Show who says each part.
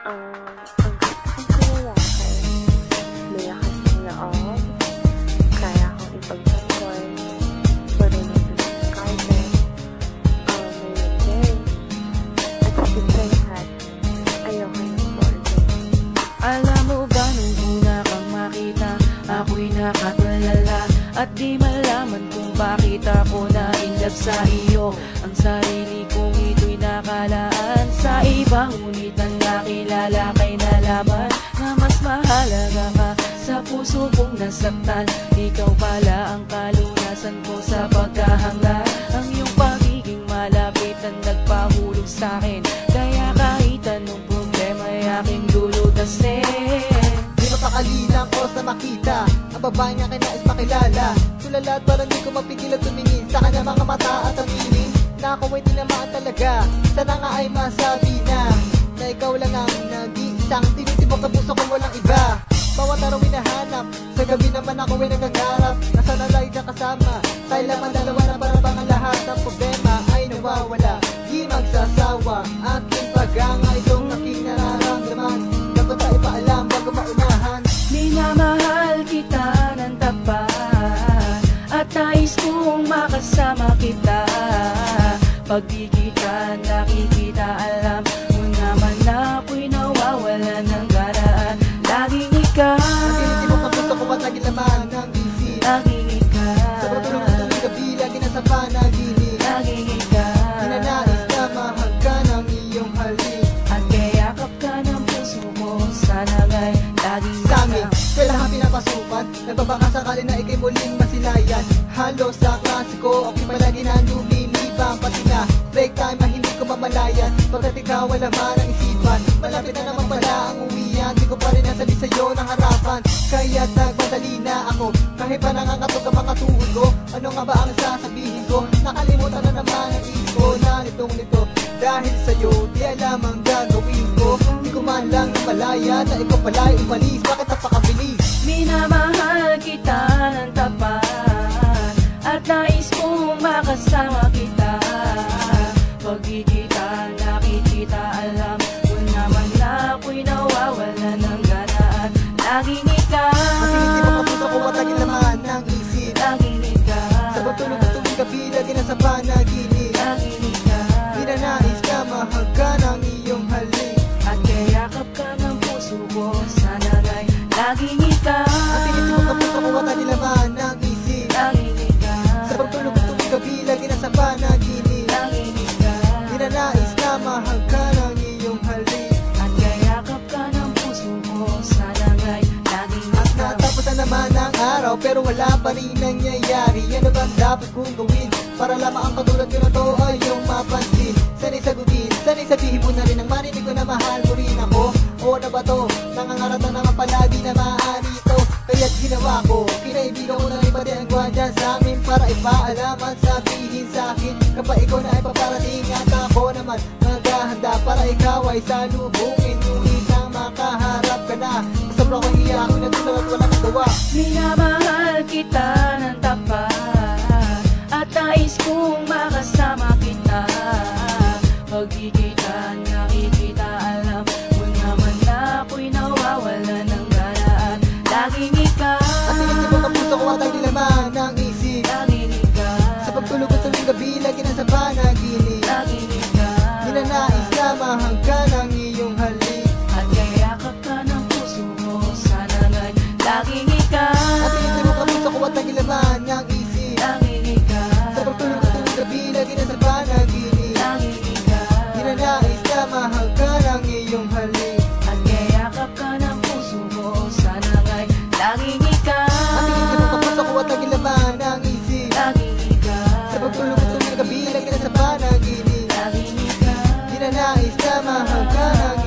Speaker 1: Ang gusto kong lalaki, may lakas ng loob, kaya akong ipagtanggol, marunong dumiskarte, may lagay, at higit sa lahat, ayoko ng boredom.
Speaker 2: Alam mo ba nung una kang makita, ako'y nakatulala at di malaman kung bakit ako na-inlove sa iyo. Ang sarili kong ito'y nakalaan sa iba, ngunit ang nakilala kay nalaman na mas mahalaga ka sa puso kong nasaktan. Ikaw pala ang kalunasan ko sa pagkahanga, ang iyong pagiging malapit ang nagpahulog sa'kin, kaya kahit anong problema ay aking lulutasin.
Speaker 3: Di mapakalilang ko sa makita ang babae niya kinais makilala. Tulala at parang di ko mapigil at tumingin sa kanya mga mata at ang piling na ako ay tinamaan talaga. Sana nga ay masabi na ikaw lang ang nag-iisang tinitibok na puso ko walang iba. Bawat araw hinahanap, sa gabi naman ako ay nagagarap na sana lagi ka kasama. Tayo lamang dalawa na para bang ang lahat ng problema ay nawawala. Di magsasawa aking paganga, itong aking nararamdaman. Dapat tayo paalam bago maunahan.
Speaker 2: Minamahal kita ng tapat at nais kong makasama kita. Pag di kita nakikita, alam mo naman na ako'y nawawala ng garaan. Laging ikaw,
Speaker 3: tinitibok ang puso ko at lagi laman ng isip.
Speaker 2: laging ikaw,
Speaker 3: sa pagtulog ko tuwing gabi, lagi nasa panaginip.
Speaker 2: laging ikaw,
Speaker 3: Ninanais na mahal ka ng iyong halik.
Speaker 2: at kayakap ka ng puso ko. Sana nga'y laging
Speaker 3: Sa amin,
Speaker 2: ikaw.
Speaker 3: kailangan pinapasukan. Nagbabaka sakali na ikay muling masilayan. Halos sa klase ko, ako'y palagi na lumilibang. Pati na break time na hindi ko mamalayan. Pagkat ikaw wala man ang isipan, malapit na naman pala ang uwian. Di ko pa rin nasabi sa'yo ng harapan, kaya't nagmadali na ako. Kahit pa nangangatog ang mga tuhod ko, ano nga ba ang sasabihin ko? Nakalimutan na naman ang isip ko na nitong nito. Dahil sa'yo, di alam ang gagawin ko. Di ko man lang napalaya na ikaw pala'y umalis. Bakit napakabilis?
Speaker 2: Minamahal kita ng tapat at nais kong makasama kita. Pag di kita nakikita, alam mo naman na ako'y nawawala ng ganaan. Laging ikaw,
Speaker 3: Matinitibok ang puso ko at lagi laman ng isip.
Speaker 2: laging ikaw,
Speaker 3: Sa pagtulog ko tuwing gabi, lagi nasa panaginip.
Speaker 2: laging ikaw,
Speaker 3: Ninanais ka, mahal ka ng iyong halik.
Speaker 2: at kayakap ka ng puso ko. Sana nga'y laging ikaw,
Speaker 3: Matinitibok ang puso ko at lagi laman ng isip.
Speaker 2: laging ikaw,
Speaker 3: Sa pagtulog ko tuwing gabi, lagi nasa panaginip.
Speaker 2: laging ikaw,
Speaker 3: Ninanais na mahal ka ng iyong halik.
Speaker 2: at kayakap ka ng puso ko. Sana nga'y laging
Speaker 3: At
Speaker 2: ikaw.
Speaker 3: natapos na naman ang araw, pero wala pa rin nangyayari. Ano bang dapat kong gawin para lamang ang katulad ko na to ay yung mapansin? Sana'y sagutin, sana'y sabihin mo na rin ang marinig ko na mahal mo rin ako. O na ba to? Nangangarap na naman palagi na maaari ito. Kaya't ginawa ko, kinaibigan ko na rin pati ang gwadya sa amin para ipaalam at sabihin sa akin kapag ikaw na ay paparating at ako naman naghahanda para ikaw ay salubungin. Ngunit nang makaharap ka na, sobrang kong iyak na tulad at walang nagawa.
Speaker 2: Minamahal kita ng tapat at nais kong makasama kita. Pag di kita nakikita, alam mo naman na ako'y nawawala ng garaan. Laging ikaw,
Speaker 3: At tinitibok ang puso ko at lagi laman ng isip.
Speaker 2: laging ikaw,
Speaker 3: Sa pagtulog ko tuwing gabi, lagi nasa panaginip.
Speaker 2: laging ikaw,
Speaker 3: Ninanais na mahal ka ng iyong halik.
Speaker 2: at kayakap ka ng puso ko. Sana nga'y laging ikaw,
Speaker 3: At tinitibok ang puso ko at lagi laman ng isip.
Speaker 2: laging ikaw,
Speaker 3: Sa pagtulog ko tuwing gabi, lagi nasa panaginip.
Speaker 2: laging ikaw,
Speaker 3: Ninanais na mahal ka ng iyong halik.
Speaker 2: at kayakap ka ng puso ko. Sana nga'y laging ikaw,
Speaker 3: At tinitibok ang puso ko at lagi laman ng isip.
Speaker 2: laging ikaw,
Speaker 3: Sa pagtulog ko tuwing gabi, lagi nasa panaginip.
Speaker 2: laging ikaw,
Speaker 3: Ninanais na mahal ka ng